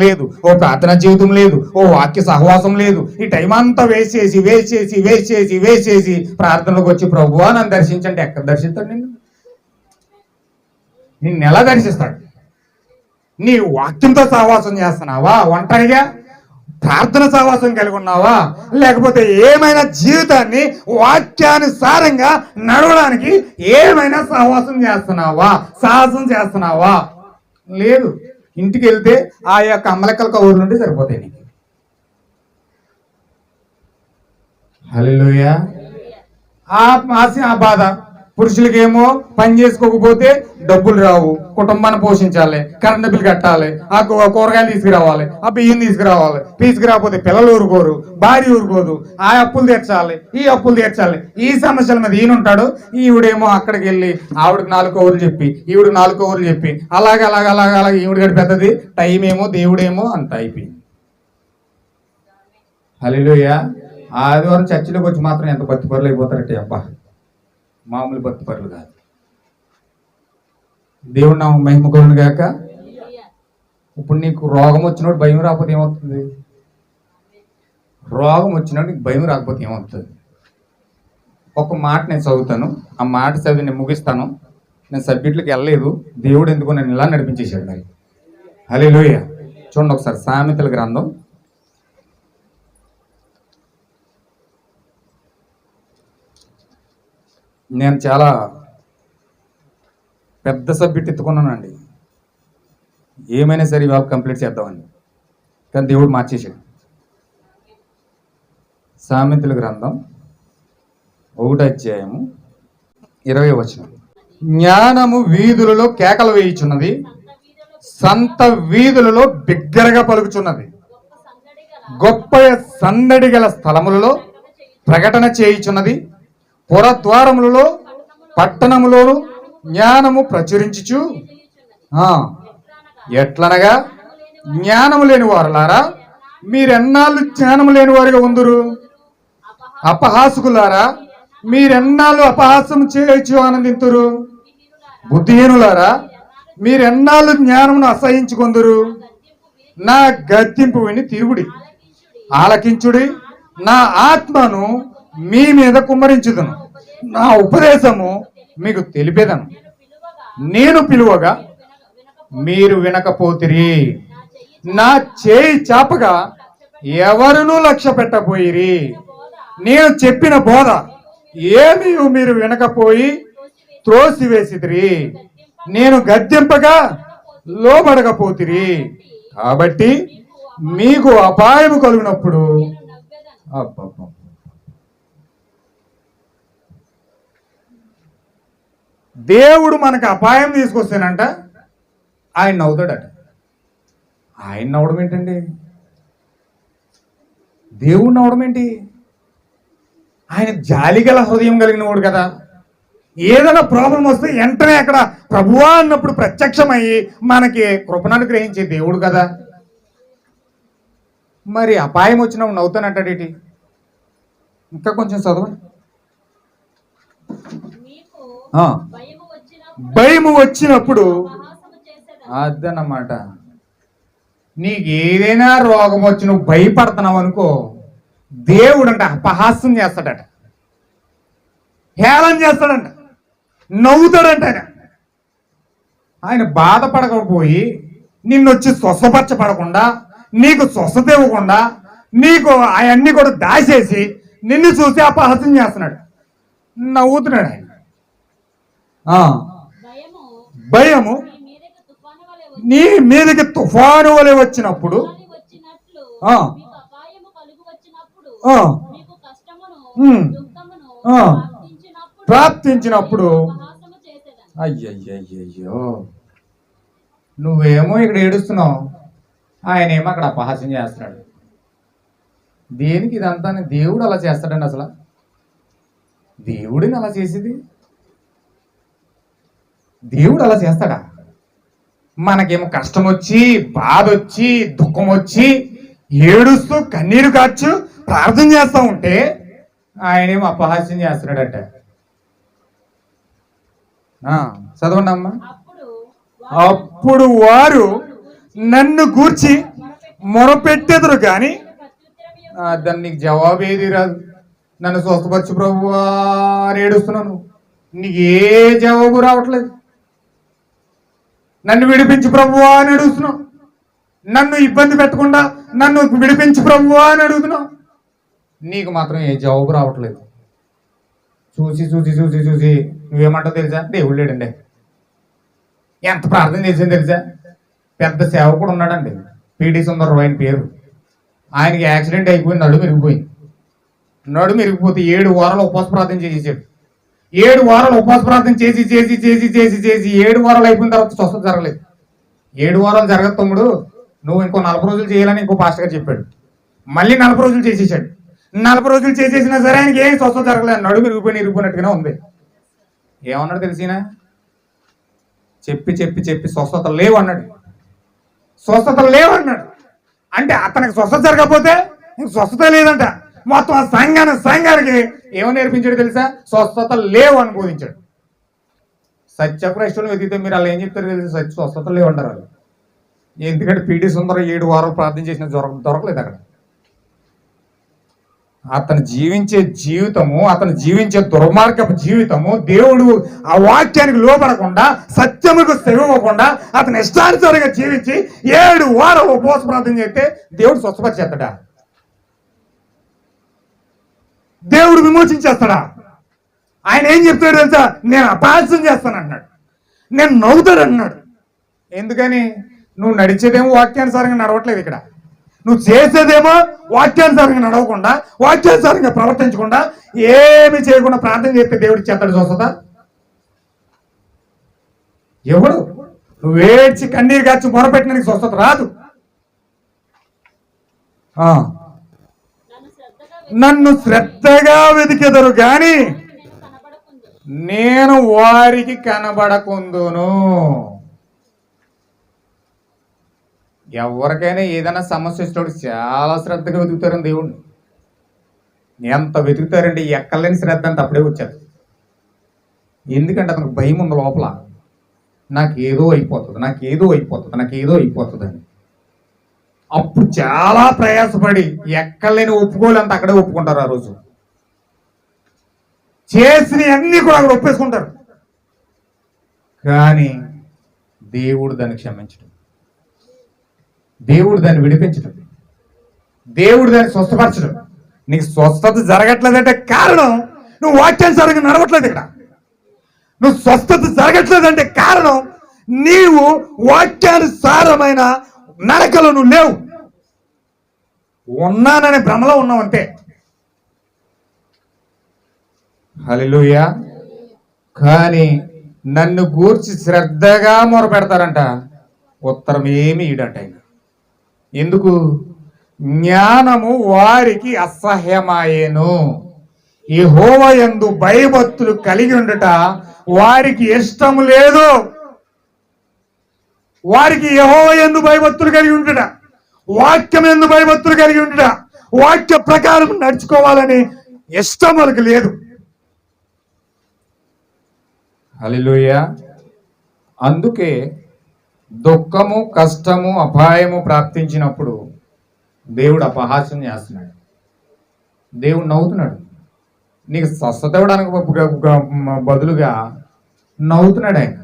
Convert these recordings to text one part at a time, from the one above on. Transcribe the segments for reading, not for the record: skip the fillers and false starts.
లేదు, ఓ ప్రార్థన జీవితం లేదు, ఓ వాక్య సహవాసం లేదు. ఈ టైం అంతా వేస్ట్ చేసి ప్రార్థనలోకి వచ్చి ప్రభువా నన్ను దర్శించండి. ఎక్కడ దర్శిస్తాడు నిన్ను ఎలా దర్శిస్తాడు? నీ వాక్యంతో సహవాసం చేస్తున్నావా? ఒంటరిగా ప్రార్థన సహవాసం కలిగి ఉన్నావా? లేకపోతే ఏమైనా జీవితాన్ని వాక్యానుసారంగా నడవడానికి ఏమైనా సహవాసం చేస్తున్నావా? సాహసం చేస్తున్నావా? లేదు. ఇంటికి వెళ్తే ఆ యొక్క అమ్మలెక్కల కౌరులు ఉంటే సరిపోతాయి నీకు. హల్లెలూయా. ఆ బాధ పురుషులకేమో పని చేసుకోకపోతే డబ్బులు రావు, కుటుంబాన్ని పోషించాలి, కరెంటు బిల్లు కట్టాలి, ఆ కూరగాయలు తీసుకురావాలి, ఆ బియ్యం తీసుకురాకపోతే పిల్లలు ఊరుకోరు, భార్య ఊరుకోదు, ఆ అప్పులు తీర్చాలి, ఈ అప్పులు తీర్చాలి. ఈ సమస్యల మీద ఈయనుంటాడు. ఈవిడేమో అక్కడికి వెళ్ళి ఆవిడకి 4 కౌరులు చెప్పి ఈవిడికి 4 కౌరులు చెప్పి అలాగే ఈవిడ గడి పెద్దది. టైం ఏమో దేవుడేమో అంత అయిపోయింది. హల్లెలూయా. ఆదివారం చర్చిలోకి వచ్చి మాత్రం ఎంత భక్తి పరులు అయిపోతారంటే అబ్బా, మామూలు భక్తి పరులు కాదు. దేవుడు నా మహిమ కలుగును గాక. ఇప్పుడు నీకు రోగం వచ్చినప్పుడు భయం రాకపోతే ఏమవుతుంది? రోగం వచ్చినప్పుడు నీకు భయం రాకపోతే ఏమవుతుంది? ఒక మాట నేను చదువుతాను, ఆ మాట చదివి నేను ముగిస్తాను. నేను సబ్జెక్టులకు వెళ్ళలేదు, దేవుడు ఎందుకో నేను ఇలా నడిపించేశాడు మరి. హల్లెలూయా. చూడండి ఒకసారి సామెతల గ్రంథం 8 నేను చాలా పెద్ద సబ్జెక్ట్ ఎత్తుకున్నానండి. ఏమైనా సరే ఇవాళ కంప్లీట్ చేద్దామని, కానీ దేవుడు మార్చేశాడు. సామెతల గ్రంథం 1వ అధ్యాయము 20వ వచనం. జ్ఞానము వీధులలో కేకలు వేయుచున్నది, సంత వీధులలో బిగ్గరగా పలుకుచున్నది, గొప్ప సందడి గల స్థలములలో ప్రకటన చేయుచున్నది, పురద్వారములలో పట్టణములోను జ్ఞానము ప్రచురించుచు. ఎట్లనగా జ్ఞానము లేని వారులారా, మీరెన్నాళ్ళు జ్ఞానము లేని వారిగా ఉందురు? అపహాసకులారా, మీరెన్నాళ్ళు అపహాసము చేయొచ్చు ఆనందింతురు? బుద్ధిహీనులారా, మీరెన్నాళ్ళు జ్ఞానమును అసహించుకొందురు? నా గద్దింపు విని తిరుగుడి, ఆలకించుడి. నా ఆత్మను మీ మీద కుమ్మరించుదును, నా ఉపదేశము మీకు తెలిపేదను. నేను పిలువగా మీరు వినకపోతిరి, నా చేయి చాపగా ఎవరునూ లక్ష్య పెట్టపోయిరి. నేను చెప్పిన బోధ ఏమీ మీరు వినకపోయి త్రోసివేసిదిరి. నేను గద్దింపగా లోబడకపోతిరి. కాబట్టి మీకు అపాయము కలిగినప్పుడు దేవుడు మనకు అపాయం తీసుకొస్తేనంట ఆయన నవ్వుతాడట. ఆయన నవ్వడం ఏంటండి? దేవుడు నవ్వడం ఏంటి? ఆయన జాలిగల హృదయం కలిగిన వాడు కదా. ఏదైనా ప్రాబ్లం వస్తే వెంటనే అక్కడ ప్రభువా అన్నప్పుడు ప్రత్యక్షమయ్యి మనకి కృపను అనుగ్రహించే దేవుడు కదా. మరి అపాయం వచ్చినప్పుడు నవ్వుతానంటాడేటి? ఇంకా కొంచెం చదవండి. భయము వచ్చినప్పుడు అదన్నమాట. నీకు ఏదైనా రోగం వచ్చి నువ్వు భయపడుతున్నావు అనుకో, దేవుడు అంట అపహాస్యం చేస్తాడట, హేళన చేస్తాడంట, నవ్వుతాడంట. ఆయన బాధపడకపోయి నిన్నొచ్చి స్వస్థపరచబడకుండా, నీకు స్వస్థత ఇవ్వకుండా, నీకు అవన్నీ కూడా దాచేసి నిన్ను చూసి అపహాస్యం చేస్తున్నాడు, నవ్వుతున్నాడు ఆయన. భయము నీ మీదకి తుఫాను వలె వచ్చినప్పుడు, ప్రాప్తించినప్పుడు అయ్యయ్యో నువ్వేమో ఇక్కడ ఏడుస్తున్నావు, ఆయనేమో అక్కడ అపహాస్యం చేస్తున్నాడు. దేనికి ఇదంతా? దేవుడు అలా చేస్తాడండి? అసలు దేవుడిని అలా చేసేది దేవుడు అలా చేస్తాడా? మనకేమో కష్టం వచ్చి, బాధ వచ్చి, దుఃఖం వచ్చి, ఏడుస్తూ కన్నీరు కార్చు ప్రార్థన చేస్తూ ఉంటే ఆయనేమో అపహాస్యం చేస్తున్నాడట. చదవండి అమ్మా. అప్పుడు వారు నన్ను గూర్చి మొరపెట్టెదరు కానీ దాన్ని నీకు జవాబు ఏది రాదు. నన్ను స్వస్థపరచు ప్రభువా అని ఏడుస్తున్నాను, నీకు ఏ జవాబు రావట్లేదు. నన్ను విడిపించు ప్రభువా అని అడుగుతున్నావు, నన్ను ఇబ్బంది పెట్టకుండా నన్ను విడిపించు ప్రభువా అని అడుగుతున్నావు, నీకు మాత్రం ఏ జవాబు రావట్లేదు. చూసి చూసి చూసి చూసి నువ్వేమంటావు తెలుసా? దేవుడు లేడండి. ఎంత ప్రార్థన చేసింది తెలుసా? పెద్ద సేవకుడు ఉన్నాడండి, పిడి సుందరరావు ఆయన పేరు. ఆయనకి యాక్సిడెంట్ అయిపోయింది, నడుము ఇరిగిపోయింది. నడుము ఇరిగిపోతే 7 వారాలు ఉపవాస ప్రార్థన చేసేసాడు. 7 వారాలు ఉపవాస ప్రార్థన చేసి చేసి చేసి చేసి చేసి 7 వారాలు అయిపోయిన తర్వాత స్వస్థత జరగలేదు. 7 వారాలు జరగదు తమ్ముడు, నువ్వు ఇంకో 40 రోజులు చేయాలని ఇంకో పాస్టర్ గారు చెప్పాడు. మళ్ళీ 40 రోజులు చేసేసాడు. 40 రోజులు చేసేసినా సరే ఆయనకి ఏం స్వస్థత జరగలేదు, నడుము ఇరిగిపోయినట్టుగానే ఉంది. ఏమన్నాడు తెలిసినా? చెప్పి చెప్పి చెప్పి స్వస్థత లేవు అన్నాడు. స్వస్థత లేవు అన్నాడు అంటే అతనికి స్వస్థత జరగకపోతే నీకు స్వస్థత లేదంట. మొత్తం ఆ సంఘానికి ఏమో నేర్పించాడు తెలుసా? స్వస్థత లేవు అని బోధించాడు. సత్యప్రశ్నలు వెతికితే మీరు అలా ఏం చెప్తారు తెలుసా? స్వస్థత లేవు అంటారు వాళ్ళు. ఎందుకంటే పిడి సుందరం 7 వారాలు ప్రార్థన చేసిన దొరకలేదు అక్కడ. అతను జీవించే జీవితము, అతను జీవించే దుర్మార్గపు జీవితము, దేవుడు ఆ వాక్యానికి లోపడకుండా సత్యముకు సెలవకుండా అతను ఇష్టానుసారంగా జీవించి 7 వారాలు ఉపవాస ప్రార్థన చేస్తే దేవుడు స్వస్థపరిచేస్తాడా? దేవుడు విమోచించేస్తాడా? ఆయన ఏం చెప్తాడు తెలుసా? నేను అపహాస్యం చేస్తాను అన్నాడు, నేను నవ్వుతాడు అన్నాడు. ఎందుకని? నువ్వు నడిచేదేమో వాక్యానుసారంగా నడవట్లేదు ఇక్కడ. నువ్వు చేసేదేమో వాక్యానుసారంగా నడవకుండా, వాక్యానుసారంగా ప్రవర్తించకుండా, ఏమి చేయకుండా ప్రార్థన చేస్తే దేవుడికి చేస్తాడు స్వస్థత? ఎవడు? నువ్వు ఏడ్చి కన్నీరు కాచి మొరపెట్టిన నీకు స్వస్థత రాదు. నన్ను శ్రద్ధగా వెతికెదరు గాని నేను వారికి కనబడకుందును. ఎవరికైనా ఏదైనా సమస్య వచ్చినప్పుడు చాలా శ్రద్ధగా వెతుకుతారని దేవుణ్ణి. ఎంత వెతుకుతారంటే ఎక్కలేని శ్రద్ధ అంటే అప్పుడే వచ్చారు. ఎందుకంటే అతనికి భయం ఉంది లోపల, నాకేదో అయిపోతుంది, నాకేదో అయిపోతుంది, నాకేదో అయిపోతుంది అని. అప్పుడు చాలా ప్రయాసపడి ఎక్కలేని ఒప్పుకోలేంత అక్కడే ఒప్పుకుంటారు. ఆ రోజు చేసిన అన్ని కూడా అక్కడ ఒప్పేసుకుంటారు. కానీ దేవుడు దాన్ని క్షమించడం, దేవుడు దాన్ని విడిపించడం, దేవుడు దాన్ని స్వస్థపరచడం. నీకు స్వస్థత జరగట్లేదంటే కారణం నువ్వు వాక్యానుసారంగా నడవట్లేదు. ఇక్కడ నువ్వు స్వస్థత జరగట్లేదంటే కారణం నీవు వాక్యానుసారమైన నడకలో నువ్వు లేవు. ఉన్నాననే భ్రమలో ఉన్నావు అంతే. హల్లెలూయా. కానీ నన్ను గూర్చి శ్రద్ధగా మొరపెడతారంట, ఉత్తరం ఏమి ఇడంట ఆయన. ఎందుకు? జ్ఞానము వారికి అసహ్యమాయేను. యెహోవా యందు భయభక్తులు కలిగి ఉండుట వారికి ఇష్టము లేదు. వారికి యెహోవా యందు భయభక్తులు కలిగి ఉండుట, వాక్యం యందు భయభక్తులు కలిగి ఉండుట, వాక్య ప్రకారం నడుచుకోవాలని ఇష్టం వాళ్ళకి లేదు. హల్లెలూయా. అందుకే దుఃఖము, కష్టము, అపాయము ప్రాప్తించినప్పుడు దేవుడు అపహాస్యం చేస్తున్నాడు, దేవుడు నవ్వుతున్నాడు. నీకు స్వస్థత ఇవ్వడానికి బదులుగా నవ్వుతున్నాడు ఆయన.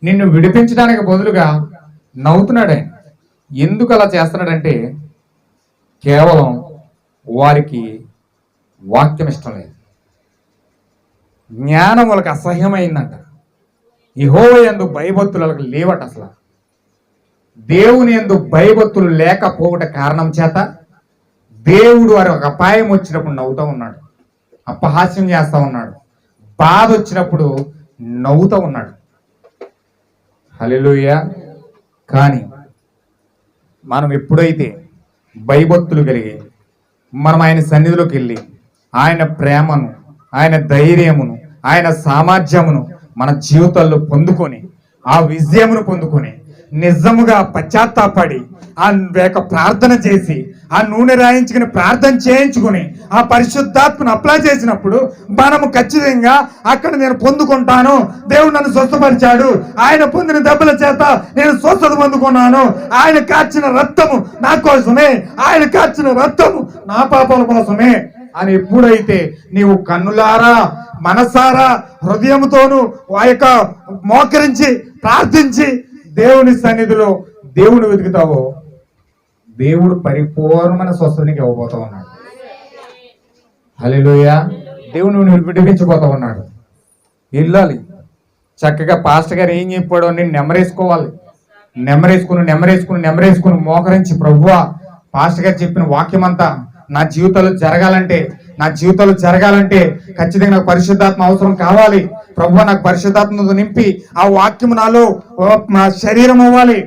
నిన్ను విడిపించడానికి బదులుగా నవ్వుతున్నాడు ఆయన. ఎందుకు అలా చేస్తున్నాడంటే కేవలం వారికి వాక్యం ఇష్టం లేదు, జ్ఞానం వాళ్ళకి అసహ్యమైందంట. యెహోవా యందు భయభక్తులు వాళ్ళకి లేవట. అసలు దేవుని యందు భయభక్తులు లేకపోవట కారణం చేత దేవుడు వారి ఒక అపాయం వచ్చినప్పుడు నవ్వుతూ ఉన్నాడు, అపహాస్యం చేస్తూ ఉన్నాడు. బాధ వచ్చినప్పుడు నవ్వుతూ ఉన్నాడు. హల్లెలూయా. కానీ మనం ఎప్పుడైతే భయభక్తులు కలిగి మనం ఆయన సన్నిధిలోకి వెళ్ళి ఆయన ప్రేమను, ఆయన ధైర్యమును, ఆయన సామర్థ్యమును మన జీవితాల్లో పొందుకొని ఆ విజయమును పొందుకొని నిజముగా పశ్చాత్తాపడి ఆ యొక్క ప్రార్థన చేసి ఆ నూనె రాయించుకుని ప్రార్థన చేయించుకుని ఆ పరిశుద్ధాత్మను అప్లై చేసినప్పుడు మనము ఖచ్చితంగా అక్కడ నేను పొందుకుంటాను, దేవుడు నన్ను స్వస్థపరిచాడు, ఆయన పొందిన దెబ్బల చేత నేను స్వస్థత పొందుకున్నాను, ఆయన కార్చిన రక్తము నా కోసమే, ఆయన కార్చిన రక్తము నా పాపాల కోసమే అని ఎప్పుడైతే నీవు కన్నులారా మనసారా హృదయంతోనూ ఆ యొక్క మోకరించి ప్రార్థించి దేవుని సన్నిధిలో దేవుని వెతుకుతావో దేవుడు పరిపూర్ణమైన స్వస్థతకి ఇవ్వబోతా ఉన్నాడు. హల్లెలూయా. దేవుని విడిపించబోతా ఉన్నాడు. వెళ్ళాలి చక్కగా పాస్టర్ గారు ఏం చెప్పాడో నేను నెమరేసుకోవాలి, నెమరేసుకుని మోకరించి ప్రభువా పాస్టర్ గారు చెప్పిన వాక్యం అంతా నా జీవితంలో జరగాలంటే ఖచ్చితంగా నాకు పరిశుద్ధాత్మ అవసరం కావాలి. ప్రభువా నాకు పరిశుద్ధాత్మతో నింపి ఆ వాక్యం నాలో నా శరీరం అవ్వాలి,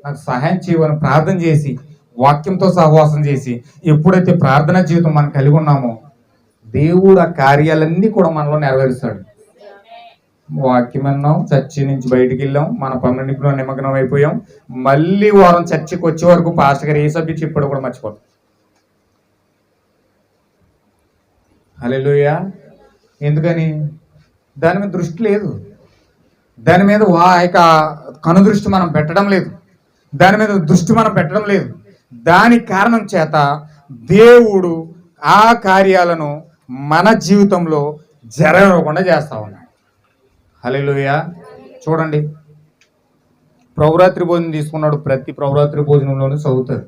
నాకు సహాయం చేయమని ప్రార్థన చేసి వాక్యంతో సహవాసం చేసి ఎప్పుడైతే ప్రార్థనా జీవితం మనం కలిగి ఉన్నామో దేవుడు ఆ కార్యాలన్నీ కూడా మనలో నెరవేరుస్తాడు. వాక్యం అన్నాం, చర్చి నుంచి బయటికి వెళ్ళాం, మన పనులన్నింటిలో నిమగ్నం అయిపోయాం, మళ్ళీ వారం చర్చికి వచ్చే వరకు పాస్టర్ గారు ఏ సబ్జెక్ట్ చెప్పాడో కూడా మర్చిపోతాం. హల్లెలూయా. ఎందుకని? దాని మీద దృష్టి లేదు, దాని మీద కనుదృష్టి మనం పెట్టడం లేదు, దాని మీద దృష్టి మనం పెట్టడం లేదు. దాని కారణం చేత దేవుడు ఆ కార్యాలను మన జీవితంలో జరగకుండా చేస్తా ఉన్నాడు. హల్లెలూయా. చూడండి, ప్రభురాత్రి భోజనం తీసుకున్నాడు. ప్రతి ప్రభురాత్రి భోజనంలోనూ చదువుతారు,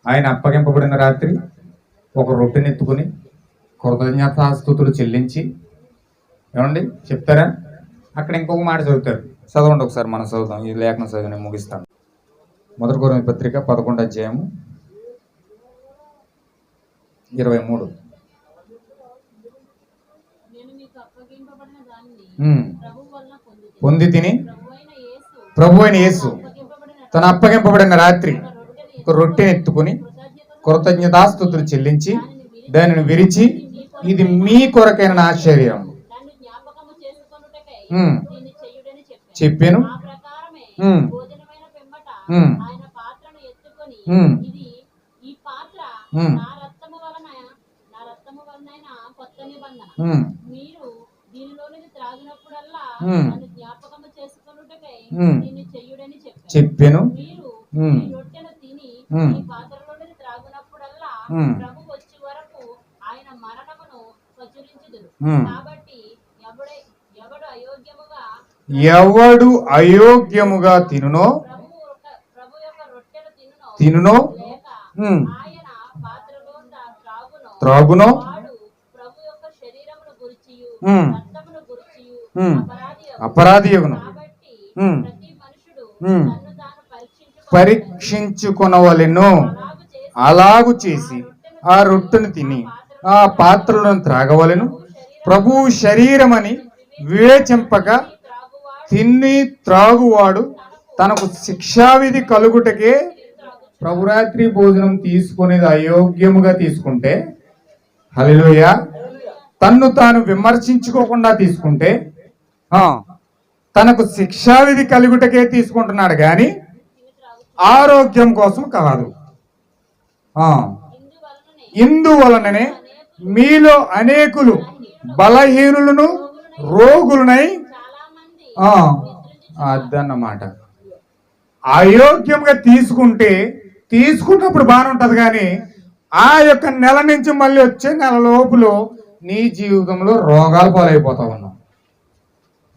ఆయన అప్పగింపబడిన రాత్రి ఒక రొట్టెని ఎత్తుకుని కృతజ్ఞతాస్తుతులు చెల్లించి, ఏమండి చెప్తారా? అక్కడ ఇంకొక మాట చదువుతారు, చదవండి ఒకసారి, మనం చదువుతాం. ఈ లేఖనం చదివి నేను ముగిస్తాను. మొదటి కొరింథీ పత్రిక 11వ అధ్యాయము 23. పొంది తిని ప్రభు అయిన యేసు తన అప్పగింపబడిన రాత్రి ఒక రొట్టెని ఎత్తుకుని కృతజ్ఞతాస్తుతులు చెల్లించి దానిని విరిచి, ఇది మీ కొరకైన నా శరీరం చెప్పాను. చెప్పాను. ఎవడు అయోగ్యముగా తినునో త్రాగునో అపరాధియగును. పరీక్షించుకొనవలెను. అలాగు చేసి ఆ రొట్టెను తిని ఆ పాత్రలను త్రాగవలెను. ప్రభువు శరీరమని వివేచింపక తిని త్రాగువాడు తనకు శిక్షావిధి కలుగుటకే ప్రభురాత్రి భోజనం తీసుకునేది అయోగ్యముగా తీసుకుంటే, హల్లెలూయా, తన్ను తాను విమర్శించుకోకుండా తీసుకుంటే తనకు శిక్షావిధి కలుగుటకే తీసుకుంటున్నాడు కానీ ఆరోగ్యం కోసం కాదు. ఇందువలననే మీలో అనేకులు బలహీనులను రోగులనై అదన్నమాట. అయోగ్యంగా తీసుకున్నప్పుడు బాగానే ఉంటది, కానీ ఆ యొక్క నెల నుంచి మళ్ళీ వచ్చే నెల లోపులో నీ జీవితంలో రోగాలు పాలైపోతా ఉన్నావు,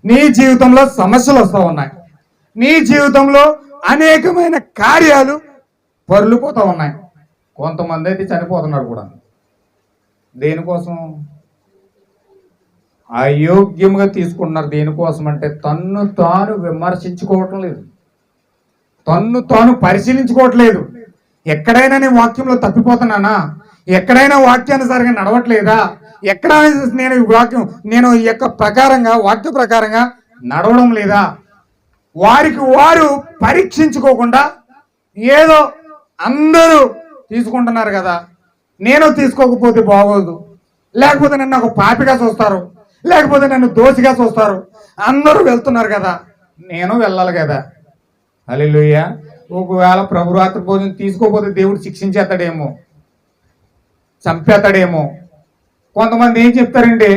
నీ జీవితంలో సమస్యలు వస్తూ ఉన్నాయి, నీ జీవితంలో అనేకమైన కార్యాలు పొర్లిపోతూ ఉన్నాయి. కొంతమంది అయితే చనిపోతున్నారు కూడా. దేనికోసం? అయోగ్యంగా తీసుకుంటున్నారు. దేనికోసం అంటే తన్ను తాను విమర్శించుకోవటం లేదు, తన్ను తాను పరిశీలించుకోవట్లేదు. ఎక్కడైనా నేను వాక్యంలో తప్పిపోతున్నానా? ఎక్కడైనా వాక్యానుసారంగా నడవట్లేదా? ఎక్కడ నేను ఈ యొక్క వాక్య ప్రకారంగా నడవడం లేదా? వారికి వారు పరీక్షించుకోకుండా ఏదో అందరూ తీసుకుంటున్నారు కదా, నేను తీసుకోకపోతే బాగోదు, లేకపోతే నన్ను ఒక పాపిగా చూస్తారు, లేకపోతే నన్ను దోషిగా చూస్తారు, అందరూ వెళ్తున్నారు కదా, నేను వెళ్ళాలి కదా. హల్లెలూయా. ఒకవేళ ప్రభు రాత్రి భోజనం తీసుకోకపోతే దేవుడు శిక్షించేస్తాడేమో, చంపేస్తాడేమో. కొంతమంది ఏం చెప్తారండి,